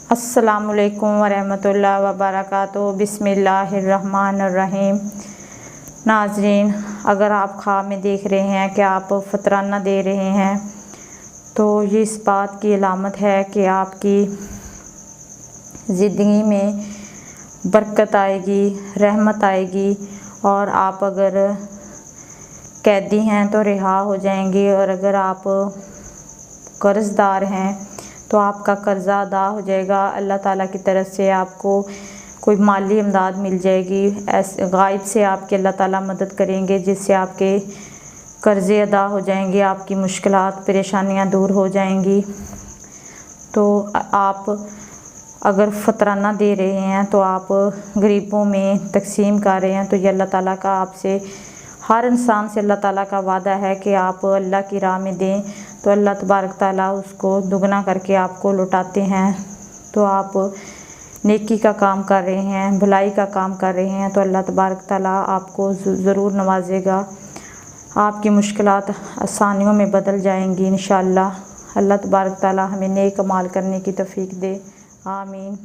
अस्सलामुअलैकुम वरहमतुल्लाहि वबरकातुहू। बिस्मिल्लाहिर्रहमानिर्रहीम। नाज़रीन, अगर आप ख्वाब में देख रहे हैं कि आप फतराना दे रहे हैं तो ये इस बात की अलामत है कि आपकी ज़िंदगी में बरकत आएगी, रहमत आएगी। और आप अगर कैदी हैं तो रिहा हो जाएंगे, और अगर आप कर्ज़दार हैं तो आपका कर्ज़ा अदा हो जाएगा। अल्लाह ताला की तरफ से आपको कोई माली इमदाद मिल जाएगी। ऐसे गायब से आपके अल्लाह ताला मदद करेंगे, जिससे आपके कर्ज़े अदा हो जाएंगे, आपकी मुश्किलात परेशानियां दूर हो जाएंगी। तो आप अगर फतराना दे रहे हैं तो आप गरीबों में तकसीम कर रहे हैं, तो ये अल्लाह ताला का आपसे, हर इंसान से अल्लाह ताला का वादा है कि आप अल्लाह की राह में दें तो अल्लाह तबारक ताला उसको दुगना करके आपको लौटाते हैं। तो आप नेकी का काम कर रहे हैं, भलाई का काम कर रहे हैं, तो अल्लाह तबारक ताला आपको ज़रूर नवाजेगा। आपकी मुश्किलात आसानियों में बदल जाएंगी इंशाअल्लाह। अल्लाह तबारक ताला हमें नेक अमाल करने की तौफीक दे। आमीन।